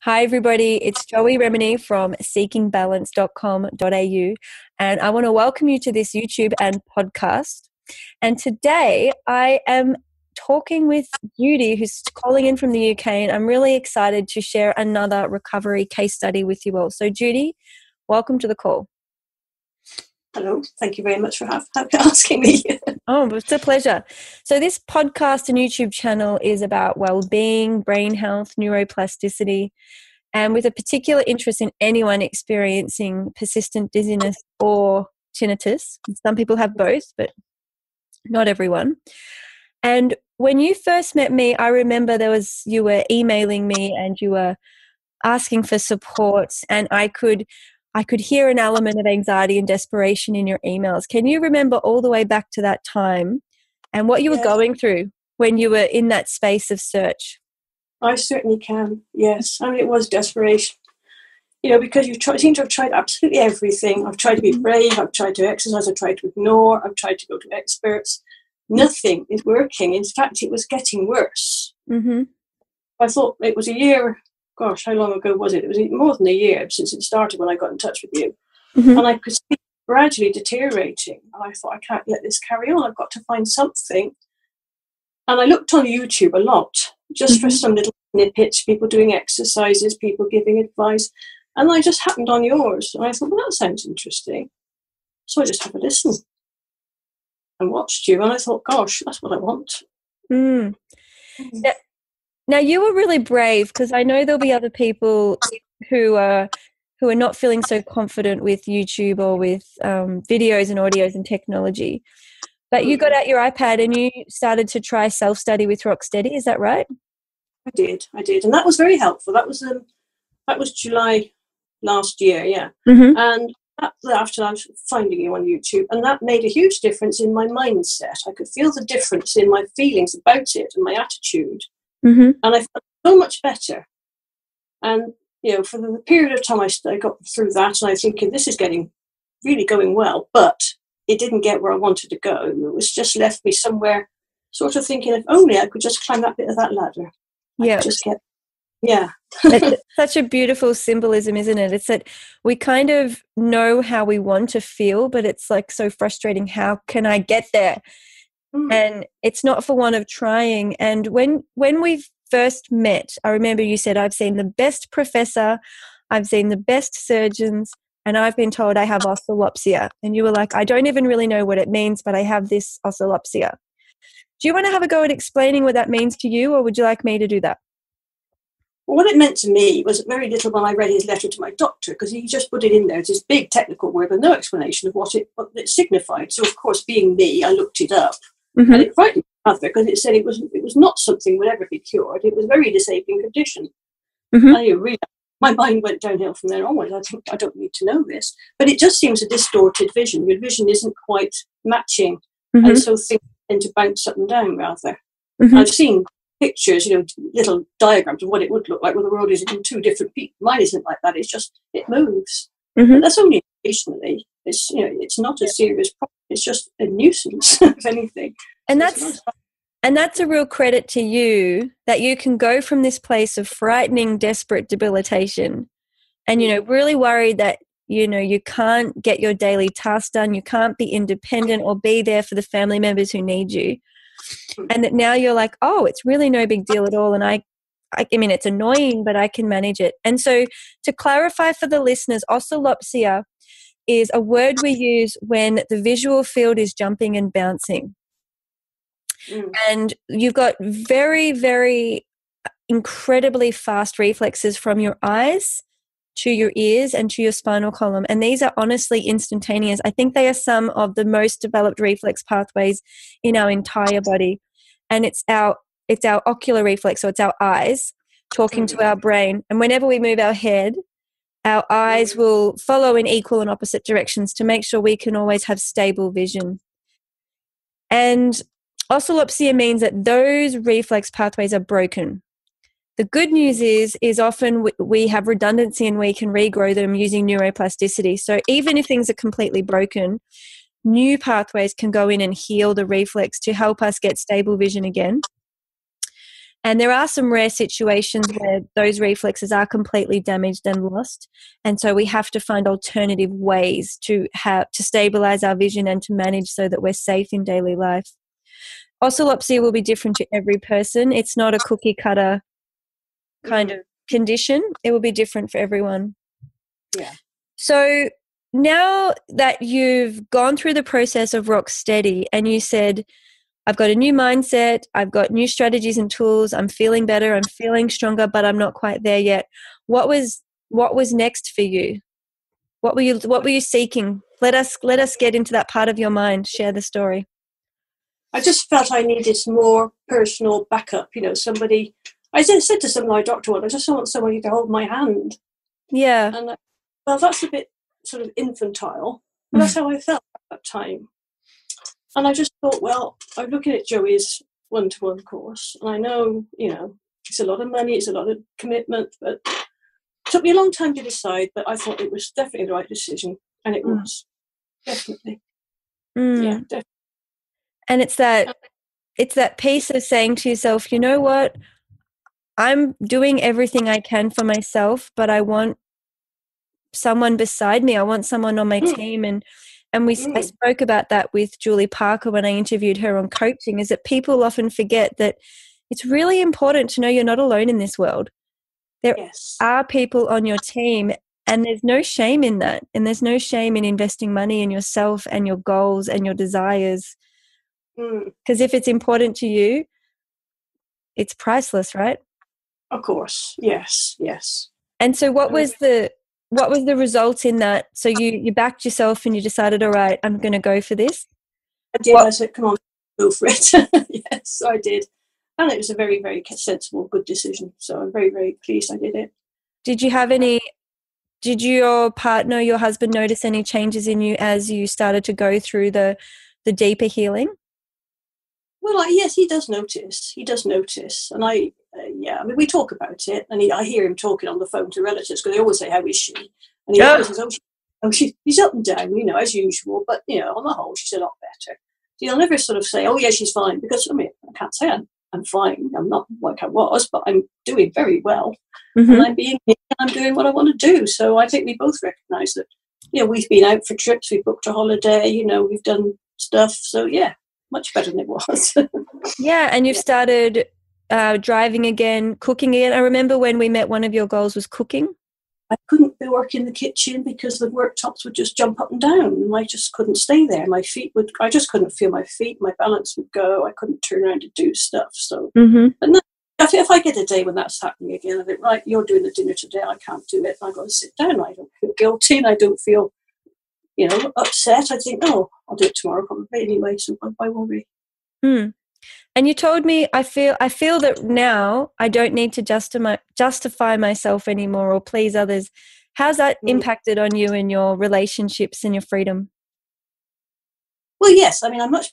Hi everybody, it's Joey Remenyi from seekingbalance.com.au and I want to welcome you to this YouTube and podcast. And today I am talking with Judy, who's calling in from the UK, and I'm really excited to share another recovery case study with you all. So Judy, welcome to the call. Hello, thank you very much for asking me. Oh, it's a pleasure. So this podcast and YouTube channel is about well-being, brain health, neuroplasticity, and with a particular interest in anyone experiencing persistent dizziness or tinnitus. Some people have both, but not everyone. And when you first met me, I remember you were emailing me and you were asking for support, and I could hear an element of anxiety and desperation in your emails. Can you remember all the way back to that time and what you were going through when you were in that space of search? I certainly can, yes. I mean, it was desperation. You know, because you seem to have tried absolutely everything. I've tried to be brave, I've tried to exercise, I've tried to ignore, I've tried to go to experts. Nothing is working. In fact, it was getting worse. Mm-hmm. I thought it was a year. Gosh, how long ago was it? It was more than a year since it started when I got in touch with you. Mm-hmm. And I could see it gradually deteriorating. And I thought, I can't let this carry on. I've got to find something. And I looked on YouTube a lot, just for some little snippets, people doing exercises, people giving advice. And I just happened on yours. And I thought, well, that sounds interesting. So I just had a listen and watched you. And I thought, gosh, that's what I want. Mm. Now, you were really brave, because I know there'll be other people who are not feeling so confident with YouTube or with videos and audios and technology. But you got out your iPad and you started to try self-study with Rocksteady. Is that right? I did. And that was very helpful. That was July last year, yeah. Mm-hmm. And after I was finding you on YouTube, and that made a huge difference in my mindset. I could feel the difference in my feelings about it and my attitude. Mm-hmm. And I felt so much better. And, you know, for the period of time I got through that, and I think this is really going well, but it didn't get where I wanted to go. It was just left me somewhere sort of thinking, if only I could just climb that bit of that ladder. Yeah. It's such a beautiful symbolism, isn't it? It's that we kind of know how we want to feel, but it's like so frustrating. How can I get there? And it's not for want of trying. And when we first met, I remember you said, I've seen the best professor, I've seen the best surgeons, and I've been told I have Oscillopsia. And you were like, I don't even really know what it means, but I have this Oscillopsia. Do you want to have a go at explaining what that means to you, or would you like me to do that? Well, what it meant to me was very little when I read his letter to my doctor, because he just put it in there as this big technical word with no explanation of what it signified. So, of course, being me, I looked it up. Mm-hmm. And it frightened me because it said it was not something would ever be cured. It was a very disabling condition. Mm-hmm. And my mind went downhill from there onwards. I think I don't need to know this. But it just seems a distorted vision. Your vision isn't quite matching. Mm-hmm. And so things tend to bounce up and down rather. Mm-hmm. I've seen pictures, you know, little diagrams of what it would look like when the world is in two different people. Mine isn't like that. It's just, it moves. Mm-hmm. But that's only occasionally. It's, you know, it's not a serious problem. It's just a nuisance, if anything. And that's a real credit to you, that you can go from this place of frightening, desperate debilitation and, you know, really worried that, you know, you can't get your daily tasks done, you can't be independent or be there for the family members who need you. And that now you're like, oh, it's really no big deal at all. And I mean, it's annoying, but I can manage it. And so to clarify for the listeners, Oscillopsia is a word we use when the visual field is jumping and bouncing. And you've got very, very incredibly fast reflexes from your eyes to your ears and to your spinal column. And these are honestly instantaneous. I think they are some of the most developed reflex pathways in our entire body. And it's our ocular reflex, so it's our eyes talking to our brain. And whenever we move our head, our eyes will follow in equal and opposite directions to make sure we can always have stable vision. And Oscillopsia means that those reflex pathways are broken. The good news is often we have redundancy and we can regrow them using neuroplasticity. So even if things are completely broken, new pathways can go in and heal the reflex to help us get stable vision again. And there are some rare situations where those reflexes are completely damaged and lost. And so we have to find alternative ways to stabilize our vision and to manage so that we're safe in daily life. Oscillopsia will be different to every person. It's not a cookie cutter kind of condition. It will be different for everyone. Yeah. So now that you've gone through the process of Rock Steady and you said, I've got a new mindset, I've got new strategies and tools, I'm feeling better, I'm feeling stronger, but I'm not quite there yet. What was next for you? What were you seeking? Let us get into that part of your mind. Share the story. I just felt I needed more personal backup, somebody. I said to some of my doctor, I just want somebody to hold my hand. Yeah. And well, that's a bit sort of infantile, but that's how I felt at that time. And I just thought, well, I'm looking at Joey's one-to-one course, and I know, it's a lot of money, it's a lot of commitment, but it took me a long time to decide, but I thought it was definitely the right decision, and it was. Definitely. Yeah, definitely. And it's that piece of saying to yourself, you know what? I'm doing everything I can for myself, but I want someone beside me. I want someone on my team. And I spoke about that with Julie Parker when I interviewed her on coaching, is that people often forget that it's really important to know you're not alone in this world. There are people on your team, and there's no shame in that. And there's no shame in investing money in yourself and your goals and your desires. Because if it's important to you, it's priceless, right? Of course. Yes. And so what was the result in that? So you backed yourself and you decided, all right, I'm going to go for this? I did. I said, come on, go for it. Yes, I did. And it was a very, very sensible, good decision. So I'm very, very pleased I did it. Did your partner, your husband, notice any changes in you as you started to go through the deeper healing? Well, yes, he does notice. And I mean, we talk about it, and I hear him talking on the phone to relatives because they always say, how is she? And he always says, she's up and down, as usual, but, on the whole, she's a lot better. He'll never sort of say, oh, yeah, she's fine, because, I mean, I can't say I'm fine. I'm not like I was, but I'm doing very well. And I'm doing what I want to do. So I think we both recognise that, we've been out for trips, we've booked a holiday, we've done stuff. So, yeah, much better than it was. Yeah, and you've started driving again, cooking again. I remember when we met, one of your goals was cooking. I couldn't work in the kitchen because the worktops would just jump up and down, and I just couldn't stay there. I just couldn't feel my feet. My balance would go. I couldn't turn around to do stuff. So, and then, if I get a day when that's happening again, I think, right, you're doing the dinner today. I can't do it. I've got to sit down. I don't feel guilty, and I don't feel, upset. I think, oh, I'll do it tomorrow probably anyway. So why worry? And you told me, I feel that now I don't need to justify myself anymore or please others. How's that impacted on you and your relationships and your freedom? Well, yes. I mean, I'm much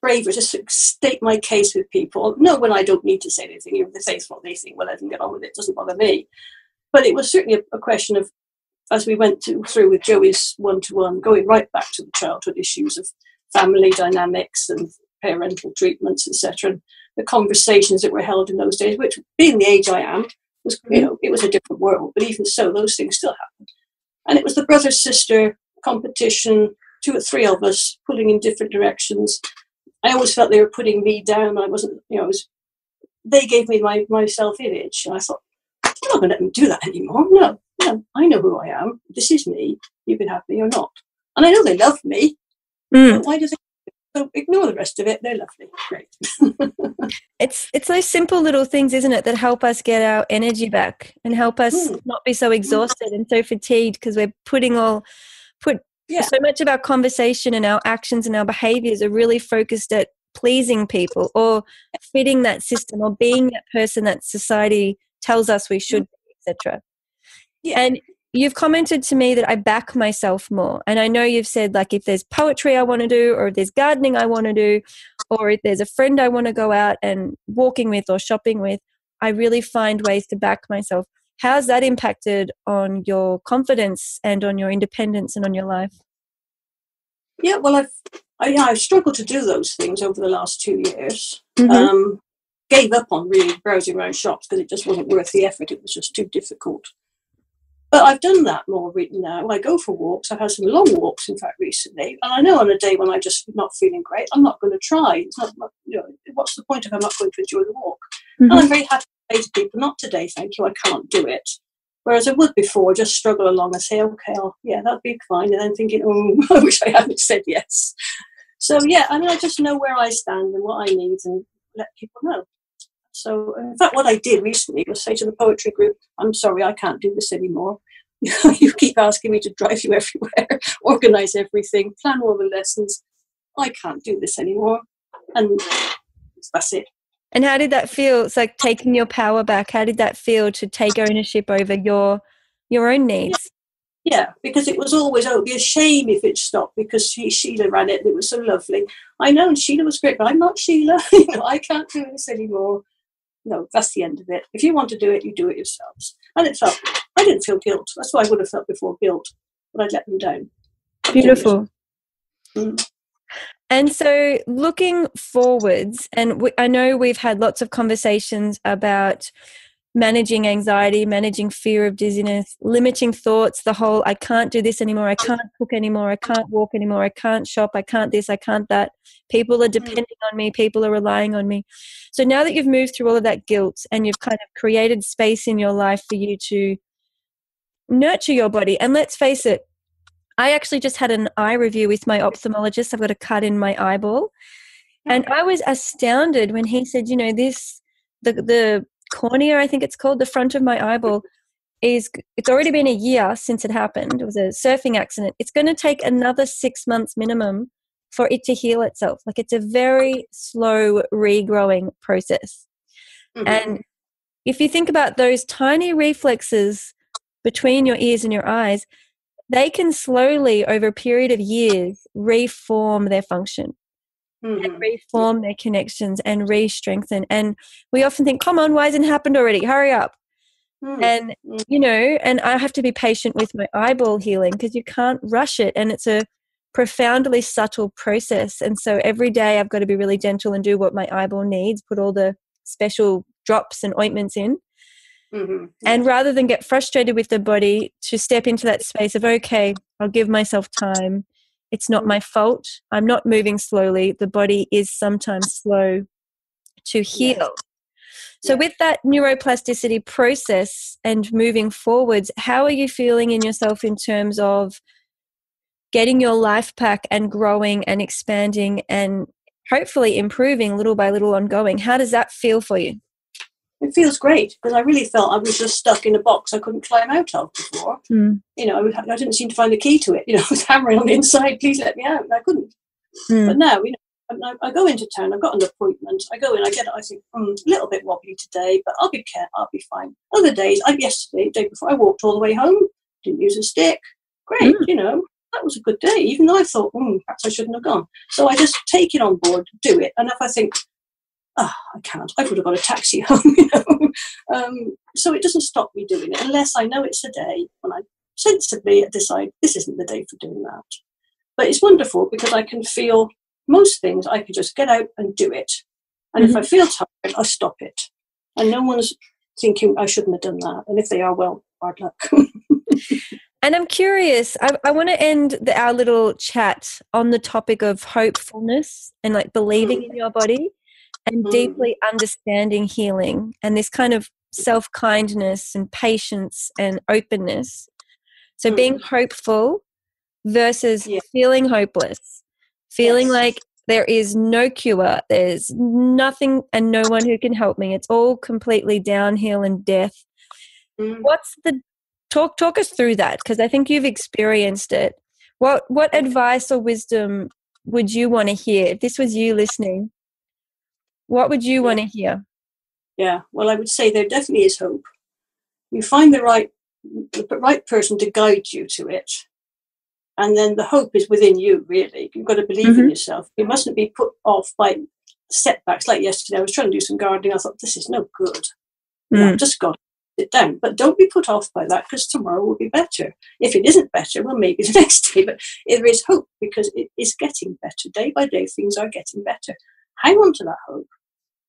braver to state my case with people. No, when I don't need to say anything, if they say what they think, well, let them get on with it. It doesn't bother me. But it was certainly a question of, as we went through with Joey's one-to-one, going right back to the childhood issues of family dynamics and parental treatments, etc., and the conversations that were held in those days, which, being the age I am, was, it was a different world, but even so, those things still happened. And it was the brother-sister competition, 2 or 3 of us pulling in different directions. I always felt they were putting me down. I wasn't, they gave me my self-image, and I thought, I'm not going to let them do that anymore. No, I know who I am. This is me. You can have me or not. And I know they love me. But why do they? So ignore the rest of it. They're lovely. Great. It's those simple little things, isn't it, that help us get our energy back and help us not be so exhausted and so fatigued because we're so much of our conversation and our actions and our behaviors are really focused at pleasing people or fitting that system or being that person that society tells us we should be, etc. Yeah. And you've commented to me that I back myself more. And I know you've said, like, if there's poetry I want to do, or if there's gardening I want to do, or if there's a friend I want to go out and walking with or shopping with, I really find ways to back myself. How's that impacted on your confidence and on your independence and on your life? Yeah, well, I've struggled to do those things over the last 2 years. gave up on really browsing around shops because it just wasn't worth the effort. It was just too difficult. But I've done that more now. I go for walks. I've had some long walks, in fact, recently. And I know on a day when I'm just not feeling great, I'm not going to try. It's not, what's the point if I'm not going to enjoy the walk? Mm-hmm. And I'm very happy to say to people, not today, thank you, I can't do it. Whereas I would before, just struggle along and say, okay, that'd be fine. And then thinking, I wish I hadn't said yes. So, I just know where I stand and what I need and let people know. So, in fact, what I did recently was say to the poetry group, I'm sorry, I can't do this anymore. You keep asking me to drive you everywhere, organise everything, plan all the lessons. I can't do this anymore. And that's it. And how did that feel? It's like taking your power back. How did that feel to take ownership over your own needs? Yeah, because it was always, it would be a shame if it stopped because Sheila ran it and it was so lovely. I know, and Sheila was great, but I'm not Sheila. I can't do this anymore. No, that's the end of it. If you want to do it, you do it yourselves. And I didn't feel guilt. That's what I would have felt before, guilt. But I'd let them down. Beautiful. And so looking forwards, and I know we've had lots of conversations about managing anxiety, managing fear of dizziness, limiting thoughts, the whole I can't do this anymore, I can't cook anymore, I can't walk anymore, I can't shop, I can't this, I can't that. People are depending on me, people are relying on me. So now that you've moved through all of that guilt and you've kind of created space in your life for you to nurture your body, and let's face it, I actually just had an eye review with my ophthalmologist. I've got a cut in my eyeball. And I was astounded when he said, the cornea, I think it's called, the front of my eyeball, it's already been a year since it happened. It was a surfing accident. It's going to take another 6 months minimum for it to heal itself. Like, it's a very slow regrowing process. Mm-hmm. And if you think about those tiny reflexes between your ears and your eyes, they can slowly, over a period of years, reform their function. Mm-hmm. And reform their connections and re-strengthen. And we often think, come on, why hasn't it happened already? Hurry up. Mm-hmm. And, and I have to be patient with my eyeball healing because you can't rush it. And it's a profoundly subtle process. And so every day I've got to be really gentle and do what my eyeball needs, put all the special drops and ointments in. Mm-hmm. And rather than get frustrated with the body, to step into that space of, okay, I'll give myself time. It's not my fault. I'm not moving slowly. The body is sometimes slow to heal. Yes. So with that neuroplasticity process and moving forwards, how are you feeling in yourself in terms of getting your life back and growing and expanding and hopefully improving little by little ongoing? How does that feel for you? It feels great because I really felt I was just stuck in a box I couldn't climb out of before. I didn't seem to find the key to it. I was hammering on the inside, please let me out, and I couldn't. But now, I go into town, I've got an appointment, I go in, I think, a little bit wobbly today, but I'll be fine. Other days, yesterday, the day before, I walked all the way home, didn't use a stick. Great, that was a good day, even though I thought, perhaps I shouldn't have gone. So I just take it on board, do it, and if I think, I can't, I would have got a taxi home, So it doesn't stop me doing it unless I know it's a day when I sensibly decide this isn't the day for doing that. But it's wonderful because I can feel most things, I can just get out and do it. And if I feel tired, I stop it. And no one's thinking I shouldn't have done that. And if they are, well, hard luck. And I'm curious, I want to end our little chat on the topic of hopefulness and like believing in your body. And deeply understanding healing and this kind of self-kindness and patience and openness. So being hopeful versus feeling hopeless, feeling like there is no cure, there's nothing and no one who can help me. It's all completely downhill and death. What's the talk us through that? Because I think you've experienced it. What advice or wisdom would you want to hear if this was you listening? What would you want to hear? Yeah, well, I would say there definitely is hope. You find the right person to guide you to it. And then the hope is within you, really. You've got to believe in yourself. You mustn't be put off by setbacks. Like yesterday, I was trying to do some gardening. I thought, this is no good. I've just got to sit down. But don't be put off by that because tomorrow will be better. If it isn't better, well, maybe the next day. But there is hope because it is getting better. Day by day, things are getting better. Hang on to that hope.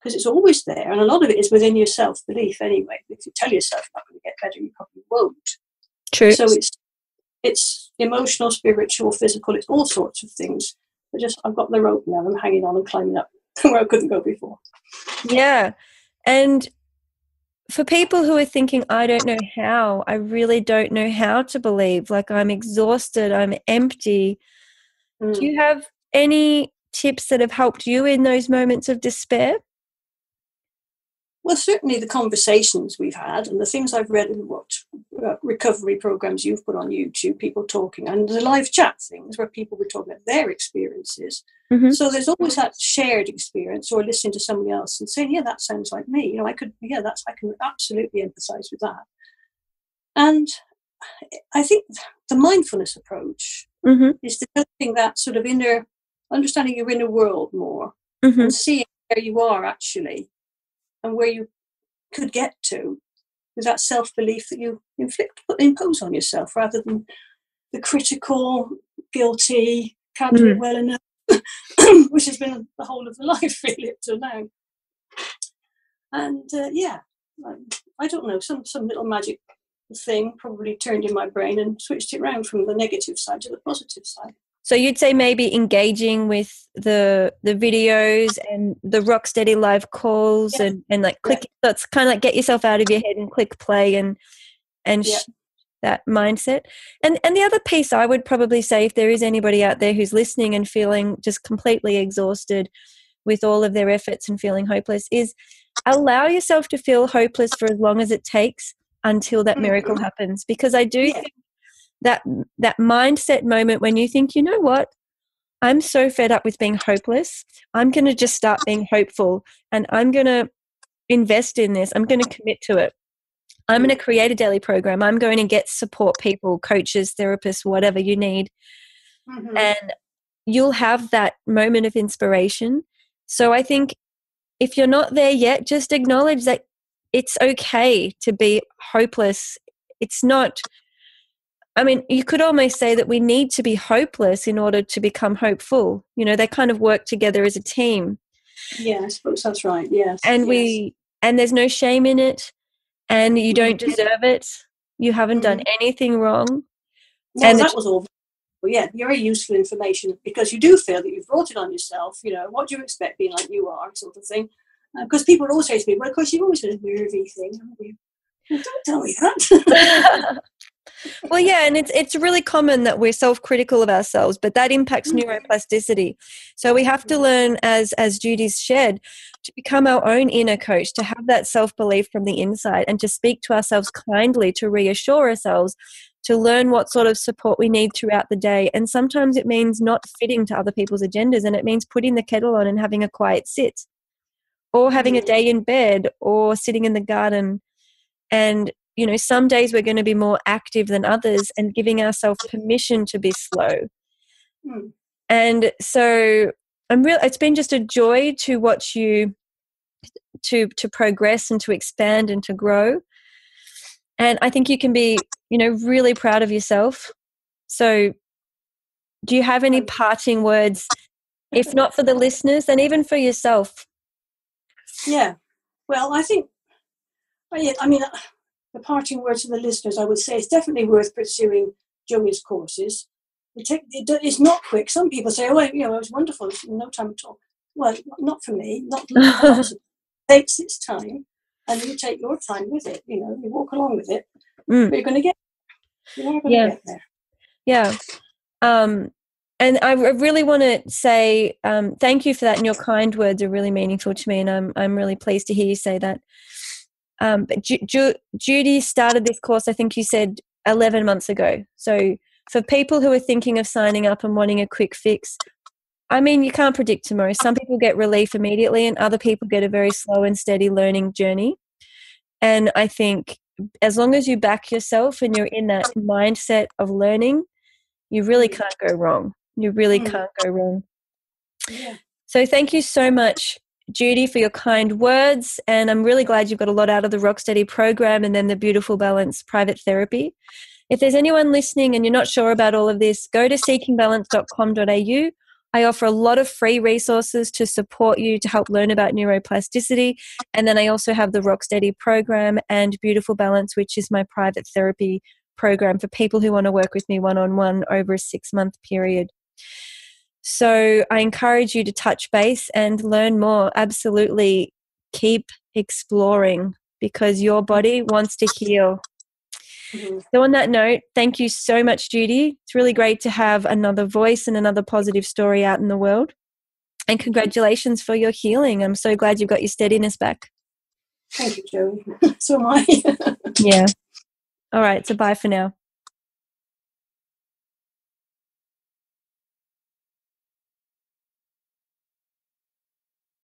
because it's always there, and a lot of it is within your self-belief anyway. If you tell yourself you're not going to get better, you probably won't. True. So it's emotional, spiritual, physical, it's all sorts of things. But just, I've got the rope now, I'm hanging on and climbing up where I couldn't go before. Yeah. And for people who are thinking, I don't know how, I really don't know how to believe, like I'm exhausted, I'm empty. Do you have any tips that have helped you in those moments of despair? Well, certainly the conversations we've had and the things I've read in what recovery programs you've put on YouTube, people talking, and the live chat things where people were talking about their experiences. Mm-hmm. So there's always that shared experience, or listening to somebody else and saying, yeah, that sounds like me. I can absolutely empathize with that. And I think the mindfulness approach is developing that sort of understanding your inner world more and seeing where you are actually and where you could get to with that self-belief that you impose on yourself, rather than the critical, guilty, can't do it well enough, which has been the whole of the life really up till now. And I don't know, some little magic thing probably turned in my brain and switched it around from the negative side to the positive side. So you'd say maybe engaging with the videos and the Rocksteady live calls and like click. So it's kind of like get yourself out of your head and click play and that mindset. And the other piece I would probably say, if there is anybody out there who's listening and feeling just completely exhausted with all of their efforts and feeling hopeless, is allow yourself to feel hopeless for as long as it takes until that miracle happens. Because I do think that mindset moment when you think, you know what, I'm so fed up with being hopeless, I'm going to just start being hopeful, and I'm going to invest in this, I'm going to commit to it, I'm going to create a daily program, I'm going to get support people, coaches, therapists, whatever you need, and you'll have that moment of inspiration. So I think if you're not there yet, just acknowledge that it's okay to be hopeless. It's not, I mean, you could almost say that we need to be hopeless in order to become hopeful. They kind of work together as a team. Yeah, I suppose that's right. Yes. And and there's no shame in it, and you don't deserve it. You haven't done anything wrong. No, and that was all. Well, yeah, very useful information, because you do feel that you've brought it on yourself. What do you expect being like you are, sort of thing. Because people always say to me, well, of course, you've always been a nervy thing, haven't you? Well, don't tell me that. Well, yeah, and it's really common that we're self-critical of ourselves, but that impacts neuroplasticity. So we have to learn, as Judy's shared, to become our own inner coach, to have that self-belief from the inside, and to speak to ourselves kindly, to reassure ourselves, to learn what sort of support we need throughout the day. And sometimes it means not fitting to other people's agendas, and it means putting the kettle on and having a quiet sit, or having a day in bed, or sitting in the garden. And some days we're going to be more active than others, and giving ourselves permission to be slow. And so it's been just a joy to watch you to progress and to expand and to grow. And I think you can be, really proud of yourself. So do you have any parting words, if not for the listeners, then even for yourself? Yeah. Well, I think, the parting words to the listeners, I would say it's definitely worth pursuing Joey's courses. It's not quick. Some people say, oh, it was wonderful, it's no time at all. Well, not for me. It takes its time, and you take your time with it. You walk along with it, but you're going to get there. Yeah. And I really want to say thank you for that, and your kind words are really meaningful to me, and I'm really pleased to hear you say that. But Judy started this course, I think you said 11 months ago. So for people who are thinking of signing up and wanting a quick fix, I mean, you can't predict tomorrow. Some people get relief immediately, and other people get a very slow and steady learning journey. And I think as long as you back yourself and you're in that mindset of learning, you really can't go wrong. You really can't go wrong. Yeah. So thank you so much, Judy, for your kind words, and I'm really glad you've got a lot out of the Rocksteady program and then the Beautiful Balance private therapy. If there's anyone listening and you're not sure about all of this, go to seekingbalance.com.au I offer a lot of free resources to support you to help learn about neuroplasticity. And then I also have the Rocksteady program and Beautiful Balance, which is my private therapy program for people who want to work with me one-on-one over a 6-month period. So I encourage you to touch base and learn more. Absolutely keep exploring, because your body wants to heal. Mm-hmm. So on that note, thank you so much, Judy. It's really great to have another voice and another positive story out in the world. And congratulations for your healing. I'm so glad you've got your steadiness back. Thank you, Joey. So am I. Yeah. All right. So bye for now.